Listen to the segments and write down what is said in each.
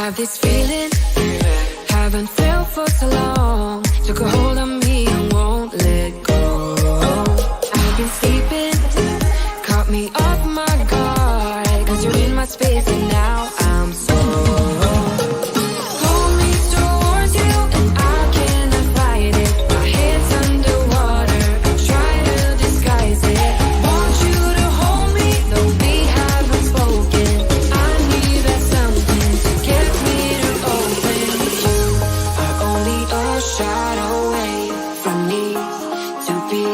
have this feeling, haven't felt for so long. Took a hold on me and won't let go. I've been sleeping, caught me off my guard. Cause you're in my space and now I'm so pull me towards you and I cannot fight it. My head's underwater, I try to disguise it. Want you to hold me, though we haven't spoken. I need that something to get me to open. You are only a shot away from me to be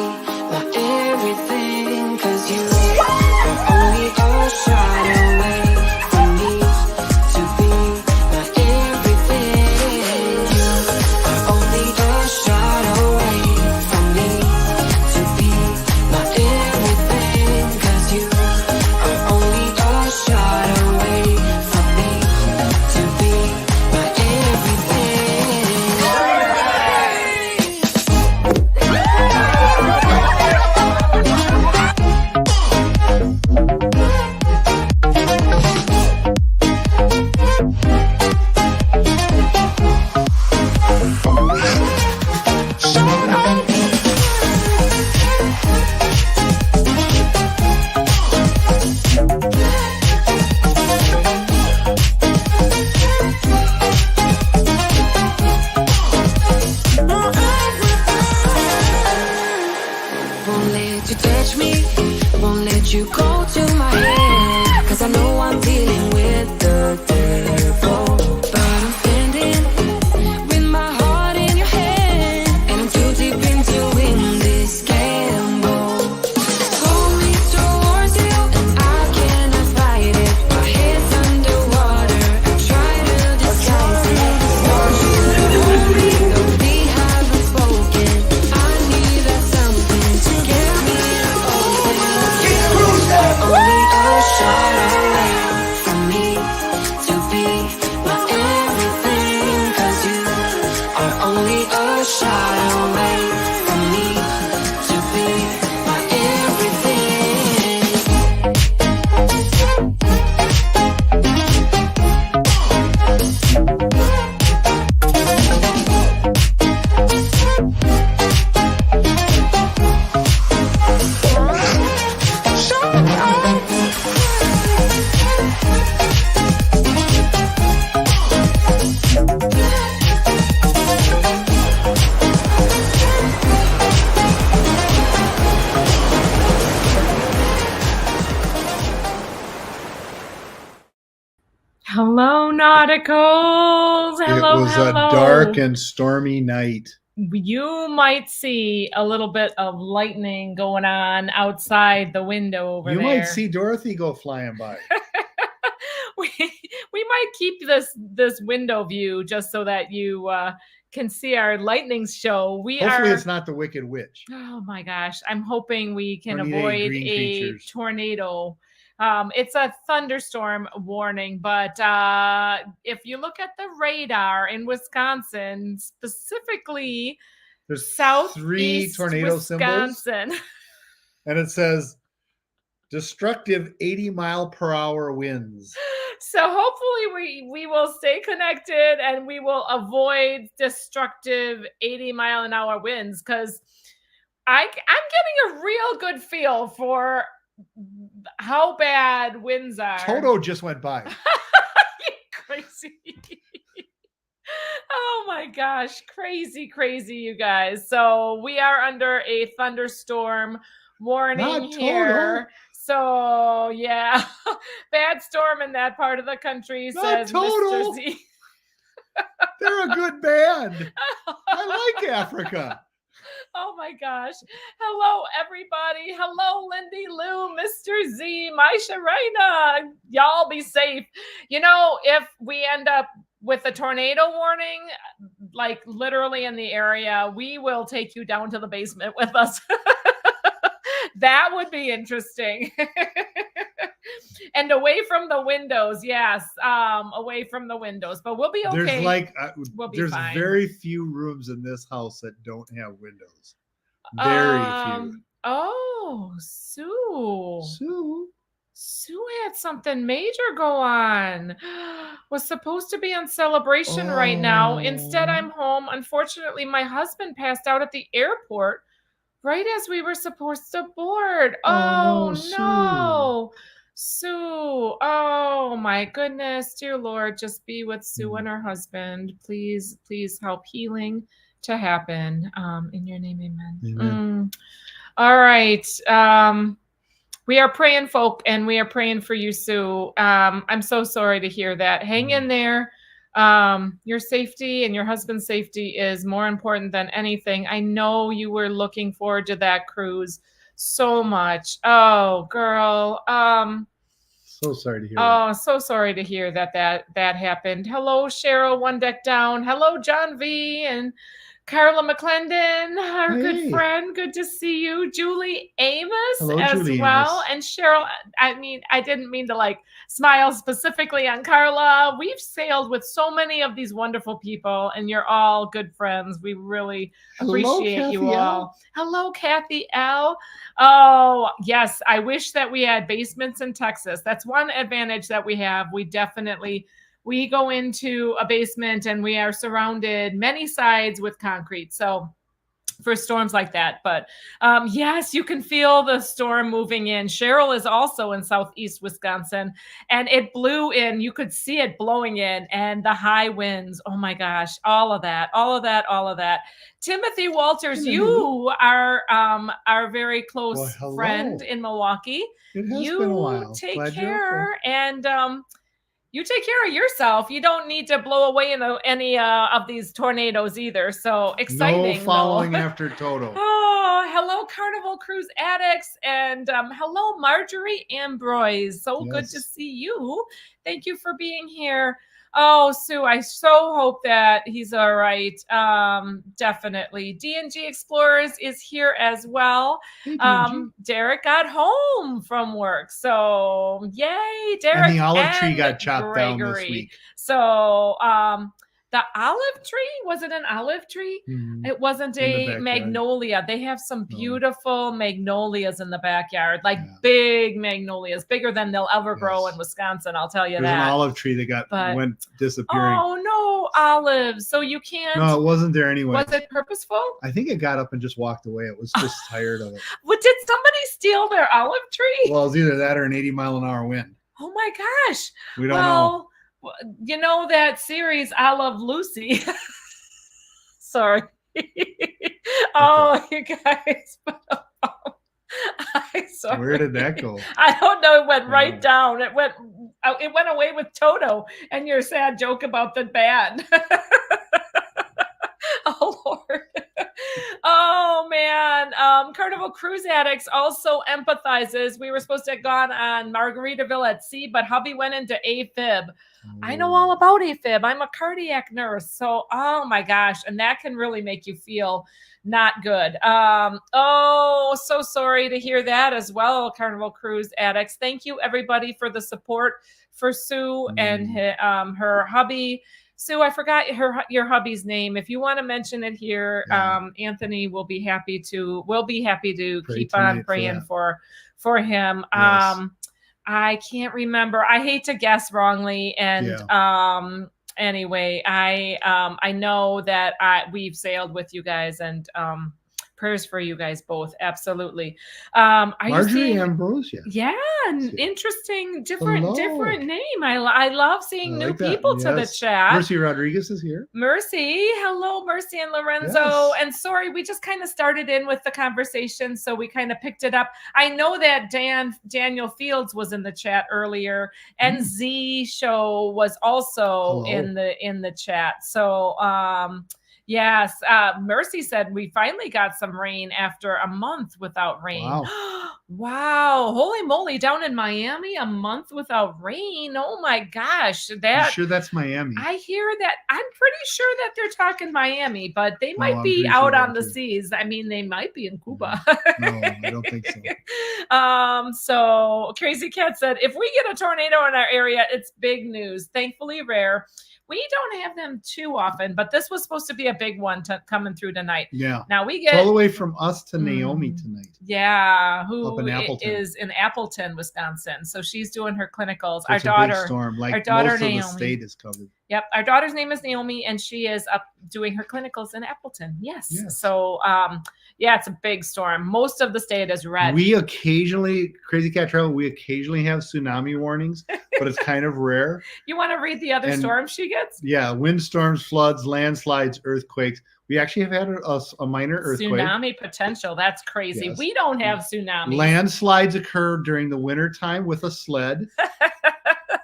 my everything. Cause you are only a shot away from me to be my everything. You are only a shot away from me to be my everything. Cause you are only a shot away from me to be my won't let you touch me, won't let you go to my head. Cause I know I'm dealing with the devil. But I'm standing with my heart in your hand, and I'm too deep into win this gamble. Pull me towards you and I cannot fight it. My head's underwater, I try to disguise it. Want you to hold me, though we haven't spoken. I need that something to get me to open. Only a shot away from me to be my everything. Cause you are only a shot away from me to be my everything. Hello, Nauticals. Hello, it was hello. a dark and stormy night. You might see a little bit of lightning going on outside the window over You there. might see Dorothy go flying by. we might keep this window view just so that you can see our lightning show. Hopefully it's not the Wicked Witch. Oh my gosh, I'm hoping we can Or need any avoid green a creatures. tornado. It's a thunderstorm warning, but if you look at the radar in Wisconsin, specifically There's southeast 3 tornado symbols, Wisconsin, and it says destructive 80-mile-per-hour winds. so hopefully we will stay connected and we will avoid destructive 80-mile-an-hour winds, because I'm getting a real good feel for how bad winds are. Toto just went by. You crazy. Oh my gosh, crazy, you guys. So we are under a thunderstorm warning Not here. Toto. So yeah, bad storm in that part of the country, Not says Toto. Mr. Z. They're a good band. I like Africa. Oh my gosh. Hello, everybody. Hello, Lindy Lou, Mr. Z, Maisha Raina. Y'all be safe. You know, if we end up with a tornado warning, like literally in the area, we will take you down to the basement with us. That would be interesting. And away from the windows, yes, away from the windows, but we'll be okay. There's like We'll be there's fine. very few rooms in this house that don't have windows. Very few. Oh, Sue. Sue. Sue had something major go on. Was supposed to be on celebration right now. Instead, Oh. I'm home. Unfortunately, my husband passed out at the airport right as we were supposed to board. Oh Oh no, Sue. no. Sue. Oh my goodness. Dear Lord, just be with Sue and her husband. Please, please help healing to happen. In your name, amen. Amen. All right. We are praying, folk, and we are praying for you, Sue. I'm so sorry to hear that. Hang in there. Your safety and your husband's safety is more important than anything. I know you were looking forward to that cruise so much. Oh, girl. So sorry to hear that. Oh, so sorry to hear that happened. Hello, Cheryl, one deck down. Hello, John V. and Carla McClendon, our good Hey. friend. Good to see you. Julie Amos Hello, as Julie well. Amos. And Cheryl, I didn't mean to like smile specifically on Carla. We've sailed with so many of these wonderful people, and you're all good friends. We really appreciate you Kathy L. all. Hello, Kathy L. Oh, yes. I wish that we had basements in Texas. That's one advantage that we have. We go into a basement and we are surrounded many sides with concrete. So for storms like that. But yes, you can feel the storm moving in. Cheryl is also in southeast Wisconsin, and it blew in. You could see it blowing in, and the high winds. Oh my gosh, all of that. Timothy Walters, you are our very close Well, friend hello. in Milwaukee. It has You been a while. take Glad you're care, and you take care of yourself. You don't need to blow away in any of these tornadoes either. So okay. exciting. No following though. after Toto. Oh, hello, Carnival Cruise addicts, and hello, Marjorie Ambroise. So good to Yes. see you. Thank you for being here. Oh, Sue, I so hope that he's all right. Definitely. D&G Explorers is here as well. Hey, DNG. Derek got home from work. So yay, Derek. And the olive tree and got chopped down this Gregory. week. So the olive tree, was it an olive tree? Mhm. It wasn't In the a backyard. magnolia. They have some No. beautiful magnolias in the backyard, like Yeah. big magnolias, bigger than they'll ever grow Yes. in Wisconsin. I'll tell you There's an that. olive tree that went disappearing. Oh no, olives. So you can't. No, it wasn't there anyway. Was it purposeful? I think it got up and just walked away. It was just tired of it. What, did somebody steal their olive tree? Well, it's either that or an 80-mile-an-hour wind. Oh my gosh. We don't know. Well, you know that series, I Love Lucy. Sorry. Oh, you guys. Sorry. Where did that go? I don't know. It went right Oh. down. It went away with Toto and your sad joke about the band. Oh Lord. Oh man. Carnival Cruise Addicts also empathizes. We were supposed to have gone on Margaritaville at sea, but hubby went into AFib. I know all about AFib. I'm a cardiac nurse. So, oh my gosh. And that can really make you feel not good. Oh, so sorry to hear that as well, Carnival Cruise Addicts. Thank you, everybody, for the support for Sue and her hubby. Sue, I forgot your hubby's name. If you want to mention it here, Yeah. Anthony will be happy to. We'll be happy to Pray keep tonight on for praying that. for him. Yes. I can't remember. I hate to guess wrongly, and anyway, I know that we've sailed with you guys, and prayers for you guys both. Absolutely. Are you Marjorie seeing? Ambrosia. Yeah, Yeah. interesting, different Hello. name. I love seeing I new like that. people to the Yes. chat. Mercy Rodriguez is here. Mercy, hello, Mercy and Lorenzo. Yes. And sorry, we just kind of started in with the conversation, so we kind of picked it up. I know that Daniel Fields was in the chat earlier, and Z Show was also Hello. in the chat. So yes, Mercy said we finally got some rain after a month without rain. Wow. Wow, holy moly, down in Miami, a month without rain. Oh my gosh, I'm that sure that's Miami. I hear that. I'm pretty sure that they're talking Miami, but they might I'm be pretty out sure on that the too. seas. I mean, they might be in Cuba. No, I don't think so. So Crazy Cat said, if we get a tornado in our area, it's big news. Thankfully rare. We don't have them too often, but this was supposed to be a big one coming through tonight. Yeah. Now we It's all the get, way from us to Naomi tonight. yeah, Up who in Appleton. is in Appleton, Wisconsin. So she's doing her clinicals. It's Our a big daughter, storm. Like our daughter most of the Naomi. state is covered. Yep, our daughter's name is Naomi, and she is up doing her clinicals in Appleton. Yes. Yes. So, yeah, it's a big storm. Most of the state is red. We occasionally, Crazy Cat Travel, we occasionally have tsunami warnings, but it's kind of rare. You want to read the other And- storms she gets? Yeah, windstorms, floods, landslides, earthquakes. We actually have had a minor earthquake. Tsunami potential. That's crazy. Yes. We don't have tsunamis. Landslides occur during the winter time with a sled,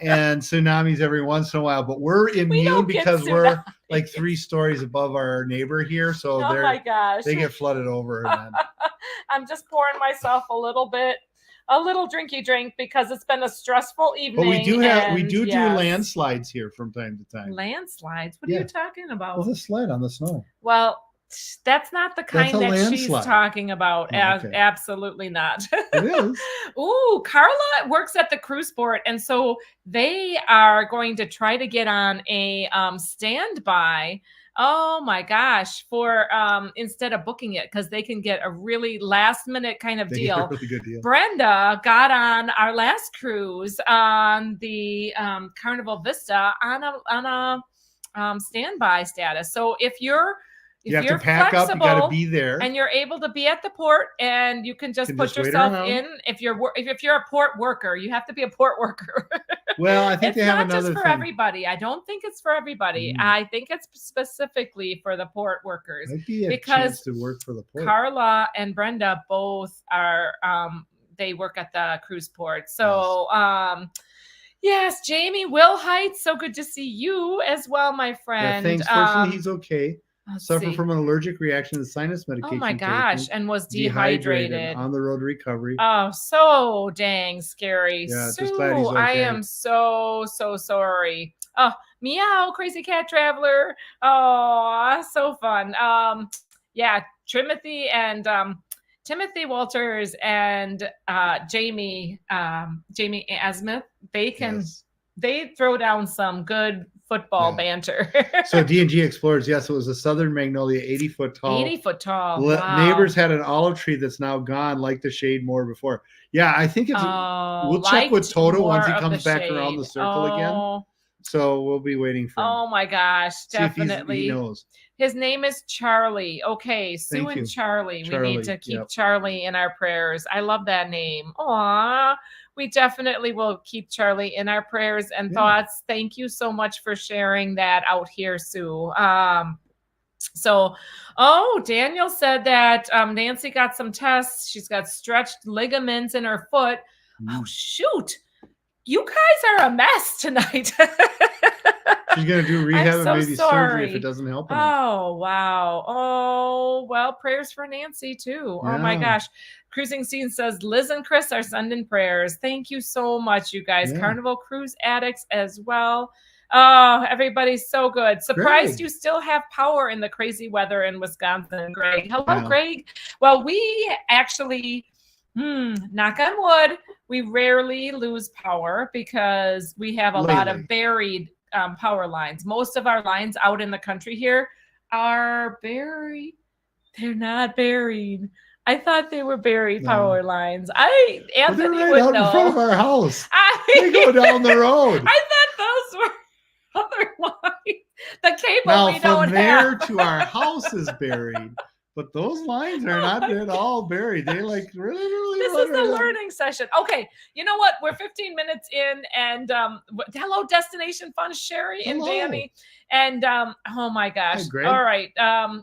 and tsunamis every once in a while. But we're immune don't get because we're tsunamis. like 3 stories above our neighbor here, so Oh my gosh. they get flooded over. And then, I'm just pouring myself a little drinky drink because it's been a stressful evening. but we do have and do yes. landslides here from time to time. Landslides? What are Yeah. you talking about? With a sled on the snow. Well, that's not the kind a that she's landslide. talking about. Oh, okay. Absolutely not. It is. Ooh, Carla works at the cruise port, and so they are going to try to get on a standby. Oh my gosh, for instead of booking it, because they can get a really last minute kind of They get deal. a really good deal. Brenda got on our last cruise on the Carnival Vista on a standby status. So if you're You have to pack up. You got to be there. and you're able to be at the port, and you can just Can put just wait yourself around. in. If you're a port worker, you have to be a port worker. Well, I think It's they have not another just for thing. everybody. I don't think it's for everybody. Mm. I think it's specifically for the port workers. Might be a because chance to work for the port. Carla and Brenda both are they work at the cruise port. So yes, Jamie Wilhite, so good to see you as well, my Yeah, friend. thanks. Fortunately, he's okay. Let's Suffered see. from an allergic reaction to sinus medication. Oh my taken. gosh, and was dehydrated. On the road to recovery. Oh, so dang scary. Yeah, Sue, just glad he's I okay. am so sorry. Oh, meow, crazy cat traveler. Oh, so fun. Yeah, Timothy Walters and Jamie Asmith, Yes. they throw down some good football Yeah. banter. So D&G Explorers, yes, it was a Southern Magnolia, 80-foot tall. 80 foot tall. Le- Wow. Neighbors had an olive tree that's now gone, like the shade more before. Yeah, I think it's. Oh, we'll check with liked Toto once he more of comes the back around the shade. circle again. Oh, So we'll be waiting for him. oh my gosh, See if he definitely. knows. His name is Charlie. Okay, Sue Thank and you. Charlie. We Charlie, need to keep yep. Charlie in our prayers. I love that name. Aw, we definitely will keep Charlie in our prayers and Yeah. thoughts. Thank you so much for sharing that out here, Sue. So, Daniel said that Nancy got some tests. She's got stretched ligaments in her foot. Mm. Oh, shoot. You guys are a mess tonight. She's gonna do rehab so and maybe surgery if sorry. it doesn't help enough. Oh, wow. Oh, well, prayers for Nancy too. Oh my Yeah. gosh. Cruising Scene says Liz and Chris are sending prayers. Thank you so much, you guys. Yeah. Carnival Cruise addicts as well. Oh, everybody's so good. Surprised Greg. you still have power in the crazy weather in Wisconsin, Greg. Hello, Yeah. Greg. Well, we actually, knock on wood, we rarely lose power because we have a lot of Lately. buried power lines. Most of our lines out in the country here are buried. They're not buried. I thought they were buried No. power lines. But they're Anthony right would out know. in front of our house. I They go down the road. thought those were other lines. The cable Now we don't from there have. to our house is buried, but those lines are not at all buried. They like really. This is the learning session. Okay, you know what? We're 15 minutes in, and hello, Destination Fun, Sherry and Hello. Danny, and oh my gosh! Hi, Greg. All right.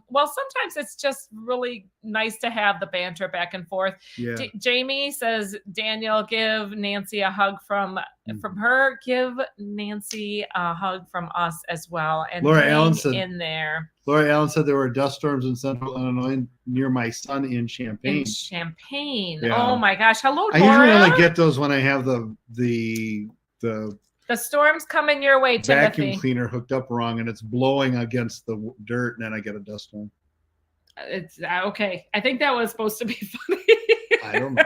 Well, sometimes it's just really nice to have the banter back and forth. Yeah. Jamie says, Daniel, give Nancy a hug from her. Give Nancy a hug from us as well, and Laura hang Allen said- in there. Laura Allen said there were dust storms in central Illinois near my son in Champaign. In Champagne. Yeah. Oh my gosh! Hello, I Laura. usually only get those when I have the The storm's coming your way, vacuum Timothy. cleaner hooked up wrong and it's blowing against the dirt, and then I get a dust storm. It's okay. I think that was supposed to be funny. I don't know.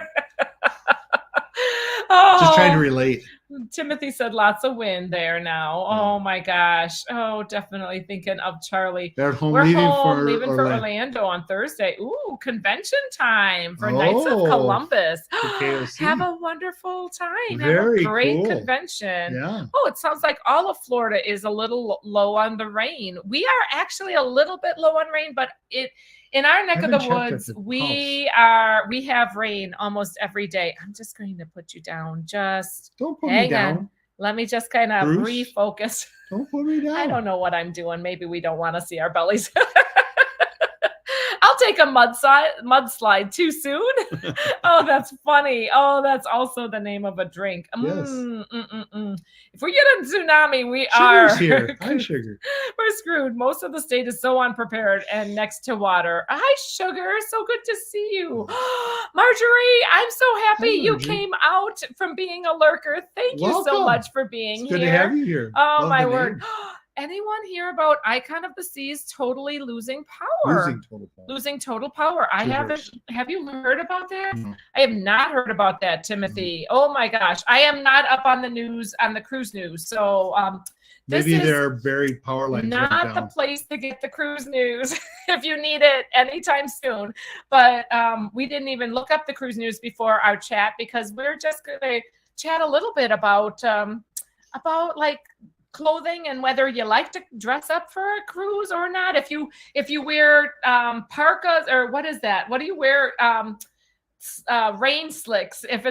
Oh, Just trying to relate. Timothy said lots of wind there now. Oh my gosh. Oh, definitely thinking of Charlie. They're at home We're leaving home, for leaving for Orlando. Orlando on Thursday. Ooh, convention time for Knights of Oh, Columbus. for KOC. Have a wonderful time. Very Have a great cool. convention. Yeah. Oh, it sounds like all of Florida is a little low on the rain. We are actually a little bit low on rain, but in our neck of the haven't checked woods, at the we have rain almost every day. I'm just going to put you down. Just Don't put me hang down. on. Let me just kind of Bruce? refocus. Don't put me down. I don't know what I'm doing. Maybe we don't want to see our bellies. I'll take a mudslide too soon. Oh, that's funny. Oh, that's also the name of a drink. Yes. If we get a tsunami, we Sugar's are here. Hi, Sugar. we're screwed. Most of the state is so unprepared and next to water. Hi, Sugar. So good to see you. Marjorie, I'm so happy Hi, you Marjorie. came out from being a lurker. Thank you so Welcome. much for being It's here. good to have you here. Oh, Love my the word. name. Anyone hear about Icon of the Seas totally losing power? Losing total power. Losing total power. I haven't. Gibberish. Have you heard about that? No. I have not heard about that, Timothy. Oh my gosh, I am not up on the news, on the cruise news. So this Maybe is their buried power lines went not the down. place to get the cruise news if you need it anytime soon. But we didn't even look up the cruise news before our chat because we're just going to chat a little bit about like clothing and whether you like to dress up for a cruise or not. If you wear parkas, or what is that? What do you wear? Rain slicks if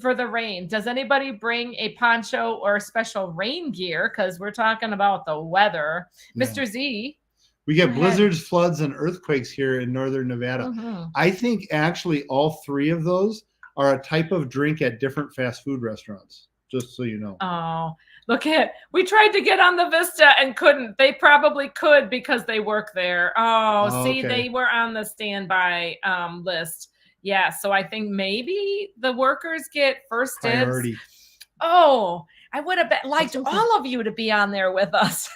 for the rain. Does anybody bring a poncho or special rain gear? Because we're talking about the weather. Yeah. Mr. Z. We get Go ahead. blizzards, floods, and earthquakes here in northern Nevada. Mhm. I think actually all three of those are a type of drink at different fast food restaurants, just so you know. Oh, look at, we tried to get on the Vista and couldn't. They probably could because they work there. Oh, see, okay. they were on the standby list. Yeah, so I think maybe the workers get first dibs. Priority. Oh, I would have liked That's okay. all of you to be on there with us.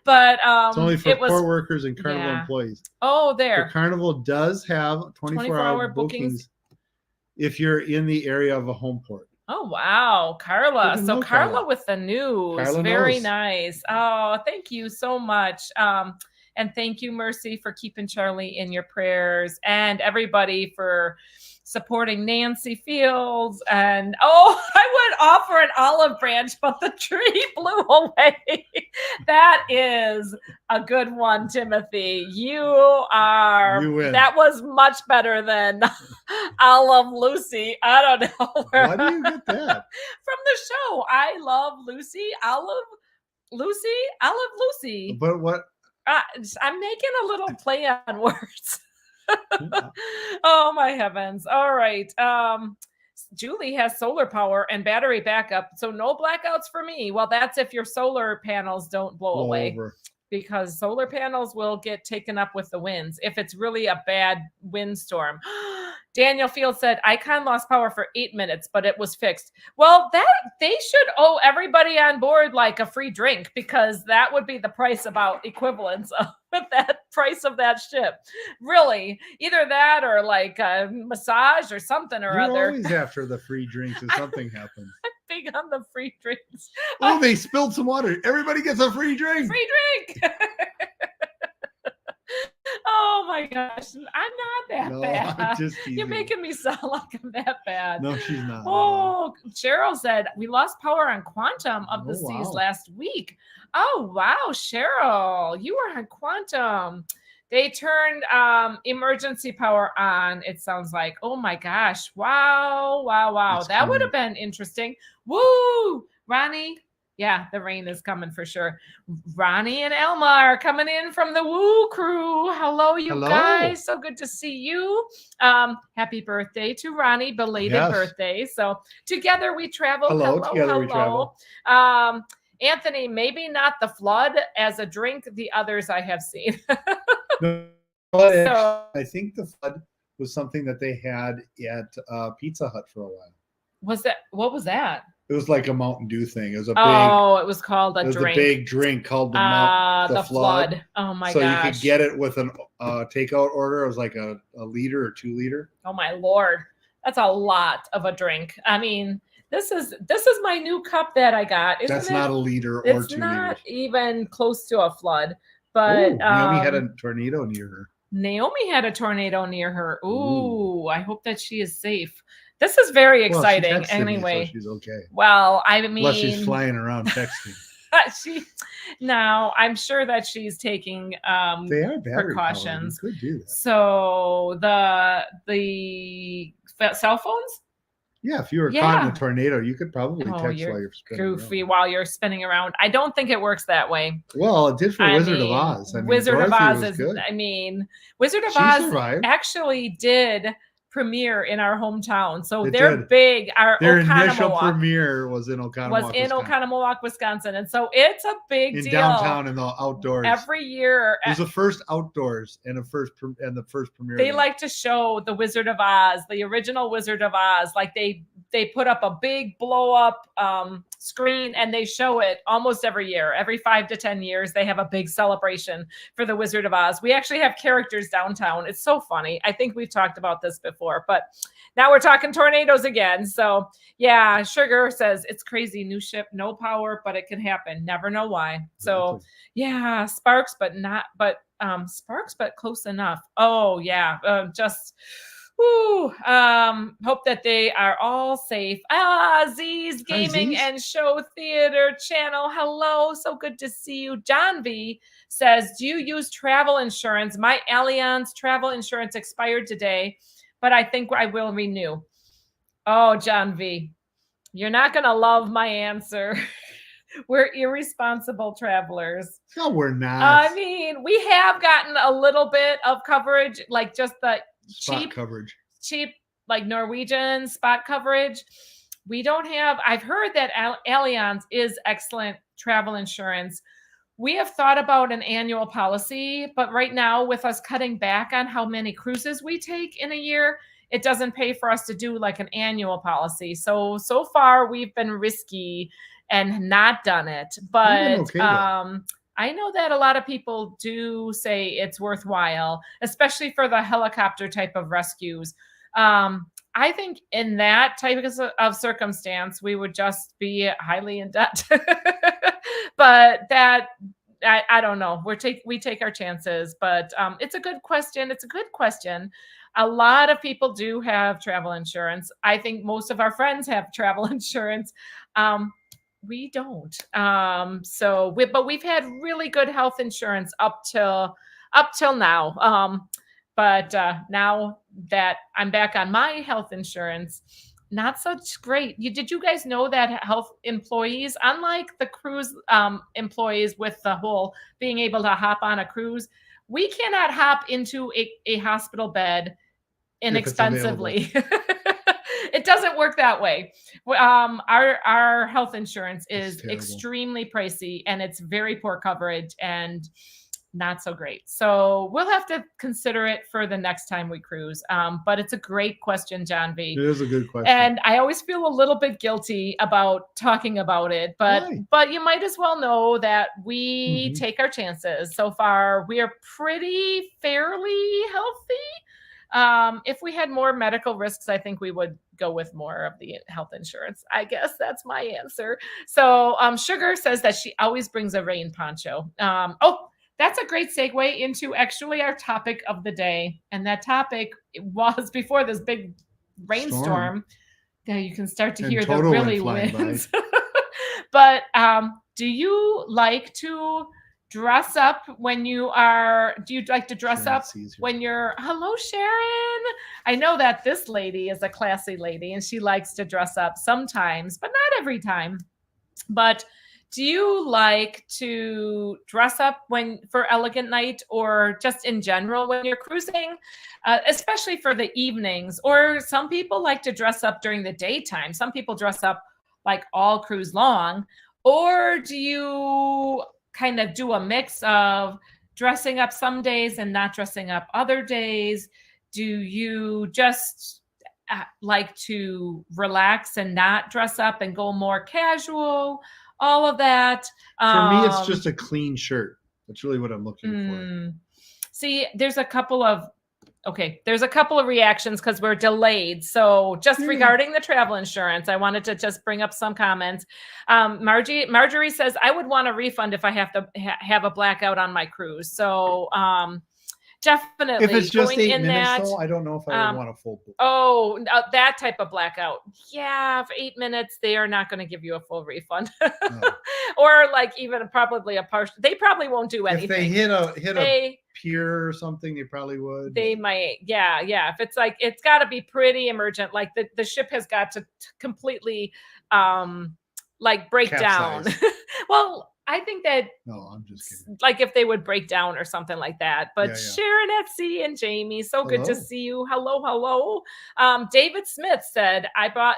But It's only for it was, port workers and carnival yeah. employees. oh, The there. carnival does have 24-hour 24-hour bookings if you're in the area of a home port. Oh, wow. Carla. Didn't So know Carla Carla. with the news. Carla Very knows. nice. Oh, thank you so much. And thank you, Mercy, for keeping Charlie in your prayers, and everybody for supporting Nancy Fields. And oh, I would offer an olive branch, but the tree blew away. That is a good one, Timothy. You win. that was much better than Olive Lucy. I don't know. Why do you get that? From the show. I love Lucy. Olive Lucy. But what? I'm making a little play on words. Oh my heavens. All right. Julie has solar power and battery backup, so no blackouts for me. Well, that's if your solar panels don't blow away, over. because solar panels will get taken up with the winds if it's really a bad windstorm. Daniel Field said Icon lost power for 8 minutes, but it was fixed. Well, that they should owe everybody on board like a free drink, because that would be the price about equivalence of that price of that ship. Really, either that or like a massage or something or You're other. always after the free drinks if something happens. Big on the free drinks. Oh, they spilled some water. Everybody gets a free drink. Free drink. Oh my gosh, I'm not that No, bad. I'm just You're teasing. making me sound like I'm that bad. No, she's not. Oh, Cheryl said we lost power on Quantum of the Oh, Seas wow. last week. Oh wow, Cheryl, you were on Quantum. They turned emergency power on, it sounds like. Oh my gosh. Wow. It's That would coming. have been interesting. Woo! Ronnie. Yeah, the rain is coming for sure. Ronnie and Elma are coming in from the Woo crew. Hello, you Hello. guys. So good to see you. Happy birthday to Ronnie, belated Yes. birthday. So together we travel. Hello, together we travel. Anthony, maybe not the flood as a drink, the others I have seen. No, but So- I think the flood was something that they had at Pizza Hut for a while. What was that? It was like a Mountain Dew thing. It was a big, Oh, it was called it a was drink. a big drink called the The flood. Oh my so gosh. you could get it with an takeout order. It was like a liter or 2 liter. Oh my Lord. That's a lot of a drink. I mean, This is my new cup that I got. Isn't That's it? not a liter or It's 2 not liters. even close to a flood. Oh, But Naomi had a tornado near her. Naomi had a tornado near her. Ooh, Ooh. I hope that she is safe. This is very Well, she exciting. texted me, Anyway, so she's okay. well, I mean, Unless she's flying around texting. no, I'm sure that she's taking They are battery precautions. powered. You could do that. So the cell phones. Yeah, if you were caught in Yeah. a tornado, you could probably Oh, text you're while you're spinning Goofy around. while you're spinning around. I don't think it works that way. Well, it did for I Wizard of mean, Oz. I mean, Wizard of Dorothy Oz was is. good. I mean, Wizard of She Oz survived. actually did premiere in our hometown, so It they're did. big. Our Their initial Oconomowoc premiere was in Oconomowoc, Wisconsin. Oconomowoc, Wisconsin, and so it's a big In deal. downtown in the outdoors. Every year, It was the first outdoors and the first premiere. they like to show the Wizard of Oz, the original Wizard of Oz. Like they put up a big blow up screen and they show it almost every year. Every 5 to 10 years, they have a big celebration for the Wizard of Oz. We actually have characters downtown. It's so funny. I think we've talked about this before, but now we're talking tornadoes again. So yeah, Sugar says it's crazy. New ship, no power, but it can happen. Never know why. So yeah, sparks, but close enough. Oh yeah, just. Woo, hope that they are all safe. Z's Gaming Z's. and Show Theater channel. Hello, so good to see you. John V says, do you use travel insurance? My Allianz travel insurance expired today, but I think I will renew. Oh, John V, you're not going to love my answer. We're irresponsible travelers. No, we're not. I mean, we have gotten a little bit of coverage, like just the Spot coverage. cheap like Norwegian spot coverage. We don't have. I've heard that Allianz is excellent travel insurance. We have thought about an annual policy, but right now with us cutting back on how many cruises we take in a year, it doesn't pay for us to do like an annual policy. So far we've been risky and not done it. But okay, I know that a lot of people do say it's worthwhile, especially for the helicopter type of rescues. I think in that type of circumstance, we would just be highly in debt. But that, I don't know. We take our chances, but it's a good question. It's a good question. A lot of people do have travel insurance. I think most of our friends have travel insurance. We don't. But we've had really good health insurance up till now. But now that I'm back on my health insurance, not such great. Did you guys know that health employees, unlike the cruise employees with the whole being able to hop on a cruise, we cannot hop into a hospital bed inexpensively. It doesn't work that way. Our health insurance is extremely pricey and it's very poor coverage and not so great. So we'll have to consider it for the next time we cruise. But it's a great question, John V. It is a good question. And I always feel a little bit guilty about talking about it, but you might as well know that we take our chances. So far, we are pretty fairly healthy. If we had more medical risks, I think we would go with more of the health insurance. I guess that's my answer. So Sugar says that she always brings a rain poncho. That's a great segue into actually our topic of the day. And that topic was before this big rainstorm. Yeah, you can start to hear the really winds. But do you like to dress up when you are, do you like to dress up when you're, hello, Sharon. I know that this lady is a classy lady and she likes to dress up sometimes, but not every time. But do you like to dress up for elegant night or just in general when you're cruising, especially for the evenings? Or some people like to dress up during the daytime. Some people dress up like all cruise long. Or do you kind of do a mix of dressing up some days and not dressing up other days? Do you just like to relax and not dress up and go more casual? All of that. For me, it's just a clean shirt. That's really what I'm looking for. See, there's a couple of Okay, there's a couple of reactions because we're delayed. So just regarding the travel insurance, I wanted to just bring up some comments. Marjorie says, I would want a refund if I have to have a blackout on my cruise. So definitely If it's just going 8 in minutes, that. though, I don't know if I would want a full book. Oh, that type of blackout. Yeah, for 8 minutes, they are not going to give you a full refund. No. Or like even probably a partial. They probably won't do anything. If they hit a pier or something, they probably would. They might. Yeah. If it's like, it's got to be pretty emergent. Like the ship has got to completely like break Capsize. down. Well, I think that No, I'm just kidding. like if they would break down or something like that. But Yeah. Sharon at Sea and Jamie, so good to Hello. see you. Hello. David Smith said, I bought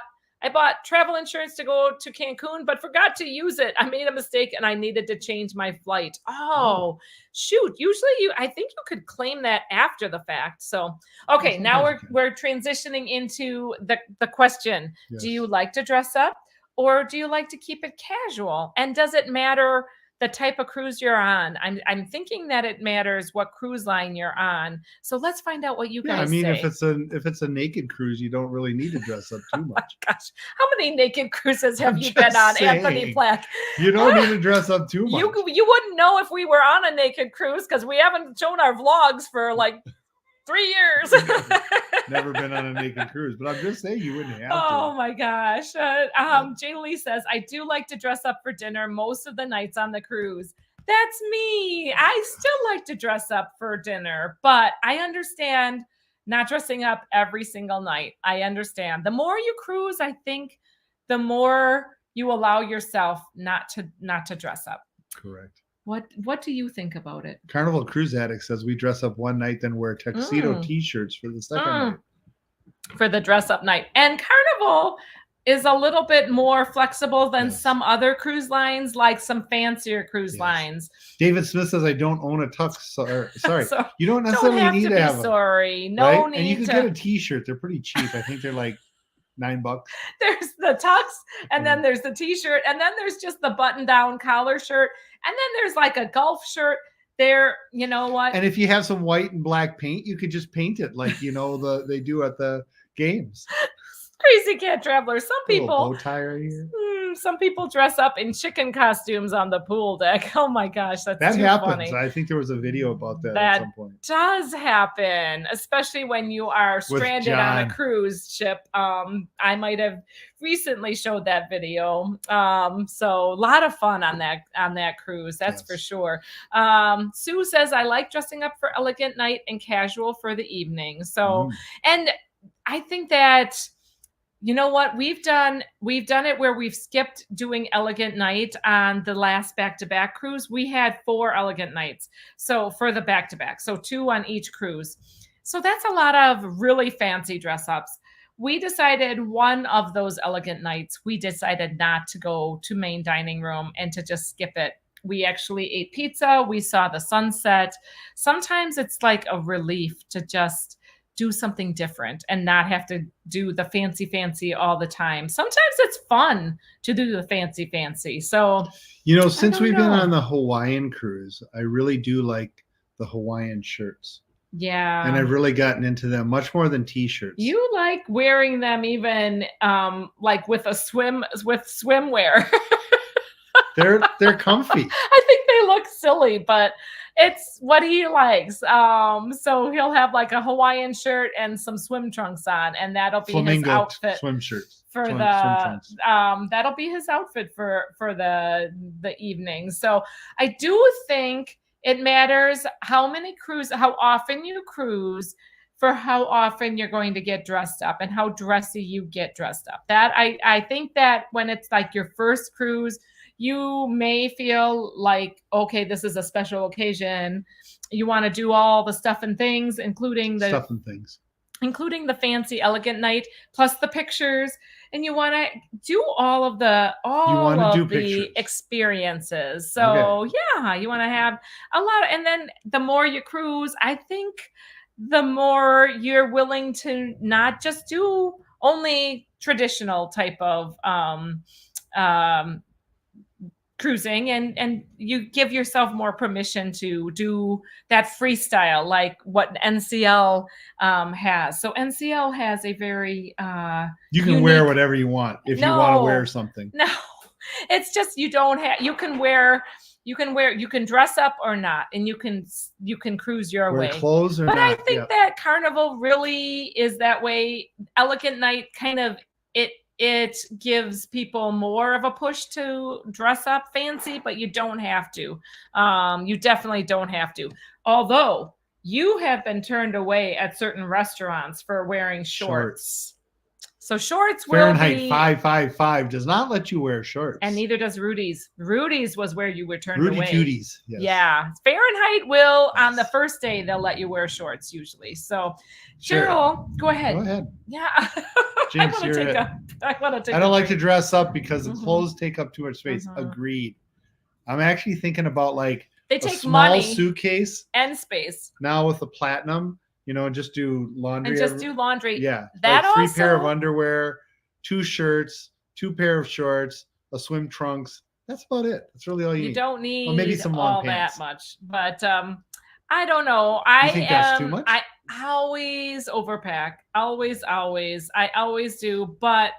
travel insurance to go to Cancun, but forgot to use it. I made a mistake and I needed to change my flight. Oh, shoot. Usually I think you could claim that after the fact. So, okay, Well, now sometimes you we're transitioning into the question. Yes. Do you like to dress up or do you like to keep it casual? And does it matter the type of cruise you're on? I'm thinking that it matters what cruise line you're on. So let's find out what you Yeah, guys I mean, say. if it's a naked cruise, you don't really need to dress up too much. Gosh, how many naked cruises have I'm you been just on, saying. Anthony Black? You don't need to dress up too much. You wouldn't know if we were on a naked cruise because we haven't shown our vlogs for like 3 years. Never been on a naked cruise, but I'm just saying you wouldn't have Oh to. my gosh. Jay Lee says, I do like to dress up for dinner most of the nights on the cruise. That's me. I still like to dress up for dinner, but I understand not dressing up every single night. I understand. The more you cruise, I think the more you allow yourself not to dress up. Correct. What do you think about it? Carnival Cruise Addict says we dress up one night, then wear tuxedo T-shirts for the second night. For the dress up night. And Carnival is a little bit more flexible than some other cruise lines, like some fancier cruise lines. David Smith says I don't own a tux. Sorry, So you don't necessarily need to have sorry. a, No right? need And you can to. get a T-shirt. They're pretty cheap. I think they're like $9. There's the tux, and then there's the t-shirt, and then there's just the button-down collar shirt, and then there's like a golf shirt. There, you know what? And if you have some white and black paint, you could just paint it like they do at the games. Crazy Cat Traveler. Some Little people bow tie right here. some people dress up in chicken costumes on the pool deck. Oh my gosh, that's That too happens. funny. I think there was a video about that That at some point. does happen, especially when you are stranded on a John. cruise ship. I might have recently showed that video. So a lot of fun on that cruise, that's for sure. Sue says, I like dressing up for elegant night and casual for the evening. So and I think that, you know what, we've done it where we've skipped doing elegant night on the last back-to-back cruise. We had 4 elegant nights. So for the back-to-back, so 2 on each cruise. So that's a lot of really fancy dress ups. We decided one of those elegant nights, we decided not to go to main dining room and to just skip it. We actually ate pizza. We saw the sunset. Sometimes it's like a relief to just do something different and not have to do the fancy all the time. Sometimes it's fun to do the fancy. So, since we've been on the Hawaiian cruise, I really do like the Hawaiian shirts. Yeah. And I've really gotten into them much more than T-shirts. You like wearing them even like with swimwear. They're comfy. I think they look silly, but it's what he likes. So he'll have like a Hawaiian shirt and some swim trunks on, and that'll be his outfit. Swim shirts. For that'll be his outfit for the evening. So I do think it matters how often you cruise, for how often you're going to get dressed up and how dressy you get dressed up. That I think that when it's like your first cruise, you may feel like, okay, this is a special occasion. You want to do all the stuff and things, including the fancy elegant night, plus the pictures, and you want to do all of the experiences. So yeah, you want to have a lot and then the more you cruise, I think the more you're willing to not just do only traditional type of cruising, and you give yourself more permission to do that freestyle like what NCL has. So NCL has a very You can wear unique- whatever you want if you want to No. wear something. no, it's just you don't have you can dress up or not, and you can cruise your Wear way. clothes or But I not. think Yeah. that Carnival really is that way. Elegant Night kind of it gives people more of a push to dress up fancy, but you don't have to. You definitely don't have to. Although you have been turned away at certain restaurants for wearing shorts. So shorts will Fahrenheit be 555 does not let you wear shorts. and neither does Rudy's. Rudy's was where you were turned Rudy away. Tooties. Yes. Yeah. Fahrenheit will on the Yes. first day they'll let you wear shorts usually. So Sure. Cheryl, go ahead. Go ahead. Yeah. Jinx, I you're it. want to take I don't a like to break. dress up because the Mhm. clothes take up too much space. Mhm. Agreed. I'm actually thinking about like They a take small money suitcase and space now with the platinum, just do laundry. and just do laundry. Yeah. That like 3 pair of also- underwear, 2 shirts, 2 pair of shorts, a swim trunks. That's about it. That's really all you You need. don't need maybe some long all pants. that much. But I don't know. I think am that's too much? I always overpack. Always. I always do. But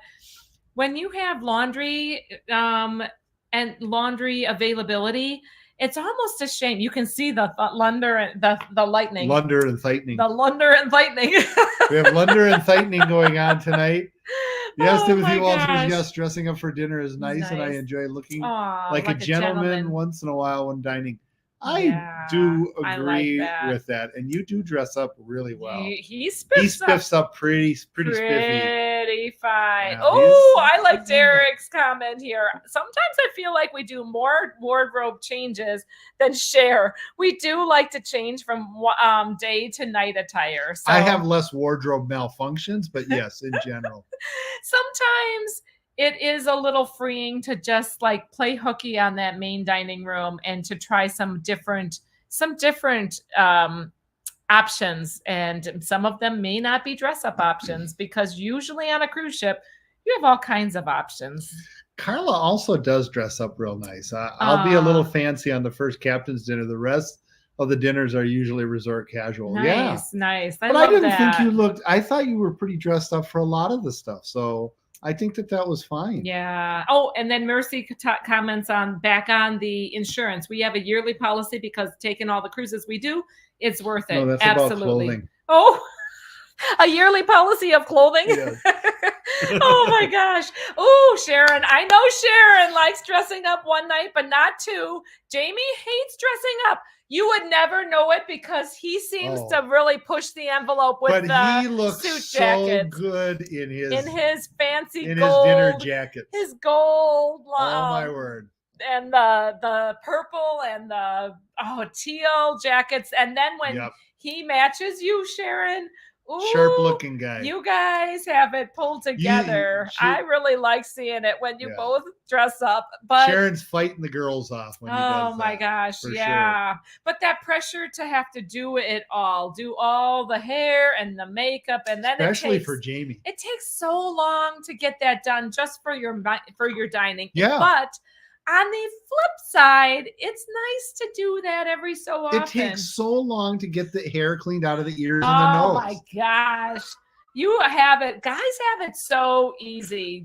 when you have laundry and laundry availability, it's almost a shame. You can see the lunder and the lightning. Lunder and tightening. The lunder and lightning. We have Lunder and tightening going on tonight. Yes, Oh Timothy my Walters. gosh. Yes, dressing up for dinner is nice, and I Nice. enjoy looking Aw, like a gentleman once in a while when dining. I Yeah, do I like agree that. with that, and you do dress up really well. He He spiffs up spiffs up pretty spiffy. pretty fine. Yeah, Oh, he's- I like Derek's comment here. Sometimes I feel like we do more wardrobe changes than share. We do like to change from day to night attire. So I have less wardrobe malfunctions, but yes, in general. sometimes it is a little freeing to just like play hooky on that main dining room and to try some different options, and some of them may not be dress up options because usually on a cruise ship you have all kinds of options. Carla also does dress up real nice. I'll be a little fancy on the first captain's dinner. The rest of the dinners are usually resort casual. Nice. But I love didn't that. think you looked. I thought you were pretty dressed up for a lot of the stuff. So I think that was fine. Yeah. Oh, and then Mercy comments back on the insurance. We have a yearly policy because taking all the cruises we do, it's worth it. No, that's Absolutely. about clothing. Oh, a yearly policy of clothing. Yes. Oh my gosh. Oh, Sharon. I know Sharon likes dressing up one night, but not two. Jamie hates dressing up. You would never know it because he seems Oh. to really push the envelope with But the he looks suit so jackets. good in his fancy in gold his dinner jackets. his gold Oh my word. and the purple and the teal jackets, and then when Yep. he matches you, Sharon, ooh, Sharp looking guy. you guys have it pulled together. she- I really like seeing it when you Yeah. both dress up. But Sharon's fighting the girls off when he does oh my that, gosh, for yeah. But that pressure to have to do it all, do all the hair and the makeup, and then especially for Jamie. it takes so long to get that done just for your dining. Yeah. But on the flip side, it's nice to do that every so often. It takes so long to get the hair cleaned out of the ears and the Oh nose. my gosh. You have it, guys have it so easy.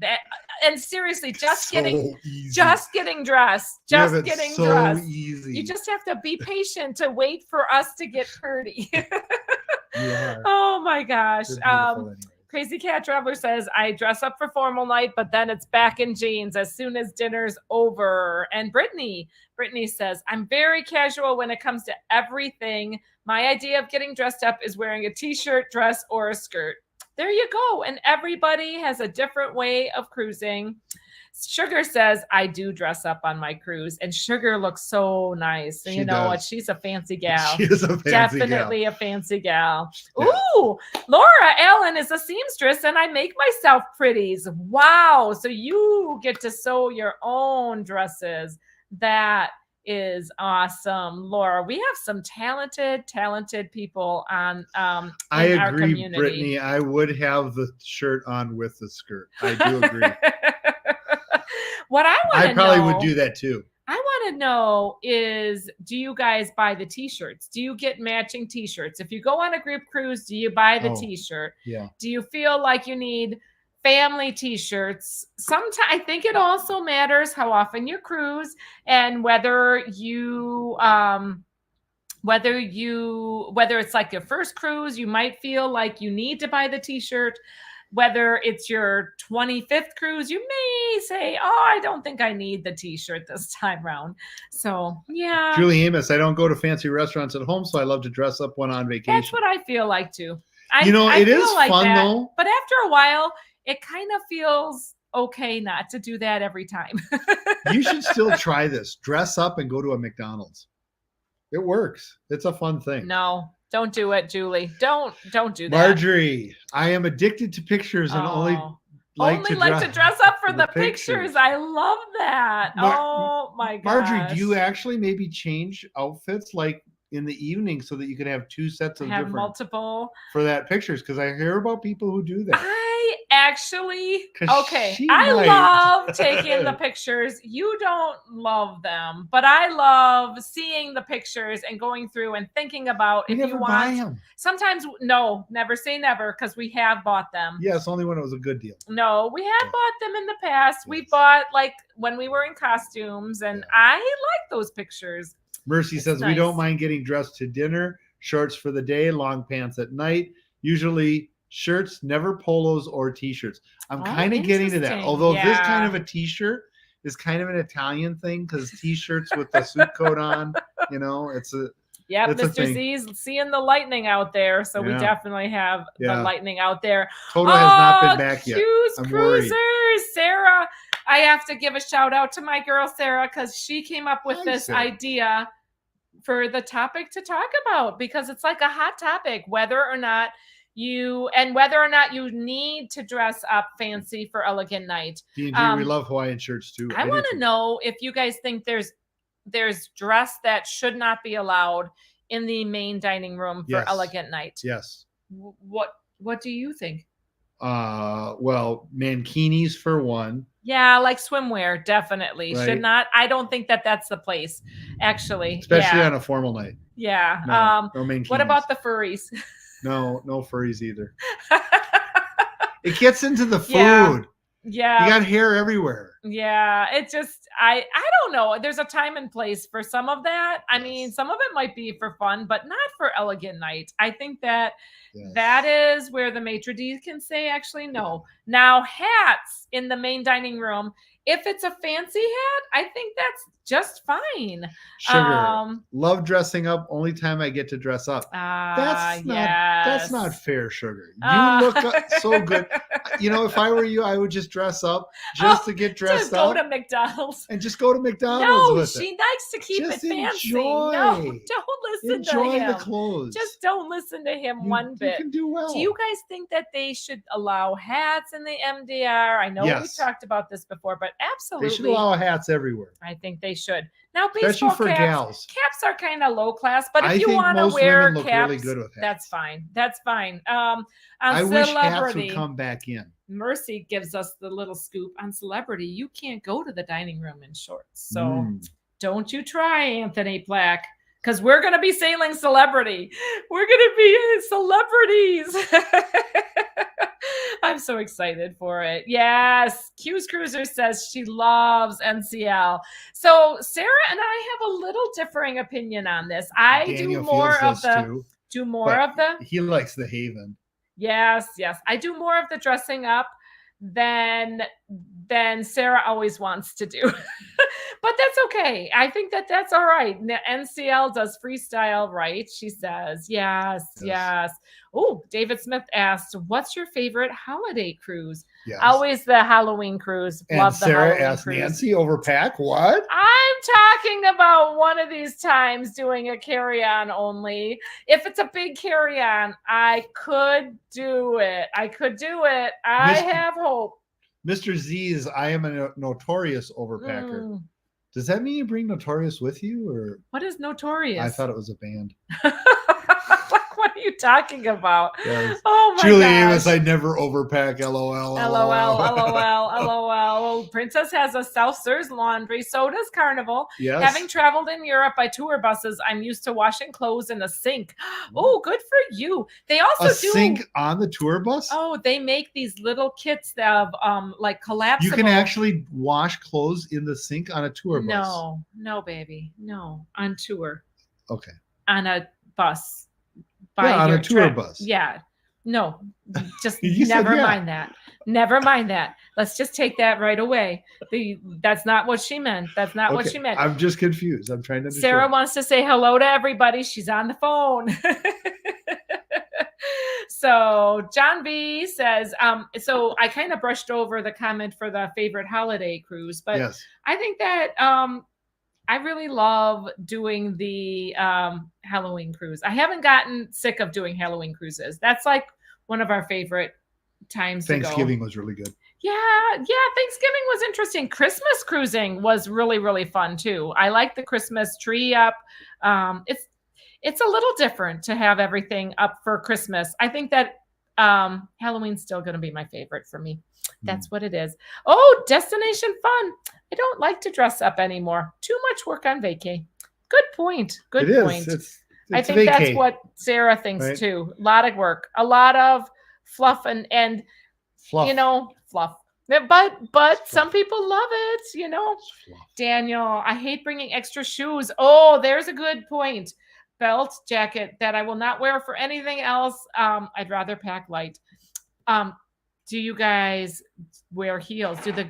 And seriously, just So getting easy. dressed. You have Just it getting so dressed. easy. You just have to be patient to wait for us to get pretty. You are. Oh my gosh. You're beautiful anyway. Crazy Cat Traveler says, I dress up for formal night, but then it's back in jeans as soon as dinner's over. And Brittany says, I'm very casual when it comes to everything. My idea of getting dressed up is wearing a t-shirt, dress, or a skirt. There you go. And everybody has a different way of cruising. Sugar says, I do dress up on my cruise. And Sugar looks so nice. She You know what? does. She's a fancy gal. She is a fancy Definitely a fancy gal. Yeah. Ooh, Laura Allen is a seamstress and I make myself pretties. Wow. So you get to sew your own dresses. That is awesome. Laura, we have some talented people on I in our agree, community. Brittany. I would have the shirt on with the skirt. I do agree. What I want to I know, probably would do that too. I want to know is, do you guys buy the t-shirts? Do you get matching t-shirts? If you go on a group cruise, do you buy the Oh, t-shirt? Yeah. Do you feel like you need family t-shirts? Sometimes I think it also matters how often you cruise and whether it's like your first cruise, you might feel like you need to buy the t-shirt. Whether it's your 25th cruise, you may say, oh, I don't think I need the t-shirt this time round. So yeah, Julie Amos, I don't go to fancy restaurants at home, so I love to dress up when on vacation. that's what I feel like too. I it feel is like fun that, though. but after a while, it kind of feels okay not to do that every time. You should still try this. Dress up and go to a McDonald's. It works. It's a fun thing. No, don't do it, Julie. Don't do that. Marjorie, I am addicted to pictures and only like to dress up for the pictures. pictures. I love that. Oh my god. Marjorie, do you actually maybe change outfits like in the evening so that you can have two sets of have different multiple for that pictures? Because I hear about people who do that. I actually 'Cause okay. she I might. love taking the pictures. You don't love them, but I love seeing the pictures and going through and thinking about We if never you buy want. them. Sometimes no, never say never because we have bought them. Yes, only when it was a good deal. No, we have Yeah. bought them in the past. We Yes. bought like when we were in costumes, and Yeah. I like those pictures. Mercy It's says we don't nice. mind getting dressed to dinner, shorts for the day, long pants at night, usually shirts, never polos or t-shirts. I'm Oh, kind of getting to that. interesting. Although this kind Yeah. of a t-shirt is kind of an Italian thing because t-shirts with the suit coat on, it's a Yep, It's a Mr. thing. Z's seeing the lightning out there, so we Yeah. definitely have Yeah. the lightning out there. Toto has not been back yet. Cruise I'm worried. Cruisers, Sarah. I have to give a shout out to my girl Sarah because she came up with Hi, this Sarah. idea for the topic to talk about because it's like a hot topic, whether or not you need to dress up fancy for elegant night. D&G, we Um, love Hawaiian shirts too. I do want to too. know if you guys think there's dress that should not be allowed in the main dining room for Yes. elegant night. Yes. What do you think? Well, mankinis for one. Yeah, like swimwear, definitely Right. should not. I don't think that that's the place, actually. Especially yeah. on a formal night. Yeah. No, no mankinis. What about the furries? No furries either. It gets into the food. Yeah. You Yeah. got hair everywhere. Yeah. It just I don't know. There's a time and place for some of that. I mean, Yes. some of it might be for fun, but not for elegant night. I think that Yes. that is where the maitre d' can say actually no. Now, hats in the main dining room, if it's a fancy hat, I think that's just fine. Sugar. Love dressing up. Only time I get to dress up. That's not fair, Sugar. You look so good. If I were you, I would just dress up just to get dressed Just go up to McDonald's. and just go to McDonald's No, with she it. likes to keep Just it fancy. enjoy. No, don't listen Enjoy to him. the clothes. Just don't listen to him one bit. You can do well. Do you guys think that they should allow hats in the MDR? I know Yes. we talked about this before, but absolutely. They should allow hats everywhere, I think they should. Now, especially baseball for caps, gals. caps are kind of low class, but if I you think want to most wear women look caps, really good with hats. that's fine. That's fine. On I wish hats Celebrity, would come back in. Mercy gives us the little scoop on Celebrity. You can't go to the dining room in shorts. So Mm. don't you try, Anthony Plack, because we're going to be sailing Celebrity. We're going to be celebrities. I'm so excited for it. Yes. Q's Cruiser says she loves NCL. So Sarah and I have a little differing opinion on this. I Daniel do more feels of this the too, do more but of the He likes the Haven. Yes. I do more of the dressing up than Sarah always wants to do. But that's okay. I think that that's all right. NCL does freestyle right. She says, yes. Oh, David Smith asked, what's your favorite holiday cruise? Yes. Always the Halloween cruise. And Love the Sarah Halloween asked cruise. Nancy overpack. What? I'm talking about one of these times doing a carry-on only. If it's a big carry-on, I could do it. I Miss- have hope. Mr. Z is I am a notorious overpacker. Mm. Does that mean you bring Notorious with you, or What is Notorious? I thought it was a band? Like, what are you you talking about? Yes. Oh my Julie gosh. Amos, I never overpack. LOL. LOL. Princess has a self-serve laundry. So does Carnival. Yes. Having traveled in Europe by tour buses, I'm used to washing clothes in a sink. Oh, good for you. They also a sink on the tour bus? Oh, they make these little kits that have like collapsible. You can actually wash clothes in the sink on a tour bus. No, baby. No, on tour. Okay. On a bus. On a tour bus. Yeah. No, just never mind that. Never mind that. Let's just take that right away. That's not what she meant. That's not what she meant. I'm just confused. I'm trying to understand. Sarah wants to say hello to everybody. She's on the phone. So John B says, so I kind of brushed over the comment for the favorite holiday cruise, but yes. I think that I really love doing the Halloween cruise. I haven't gotten sick of doing Halloween cruises. That's like one of our favorite times to go. Thanksgiving was really good. Yeah, Thanksgiving was interesting. Christmas cruising was really, really fun too. I like the Christmas tree up. It's a little different to have everything up for Christmas. I think that Halloween's still going to be my favorite for me. That's what it is. Oh, destination fun. I don't like to dress up anymore. Too much work on vacay. Good point. Good point. It's I think vacay. That's what Sarah thinks too. A lot of work, a lot of fluff and fluff. Fluff. But some people love it, Daniel, I hate bringing extra shoes. Oh, there's a good point. Belt, jacket that I will not wear for anything else. I'd rather pack light. Do you guys wear heels? Do the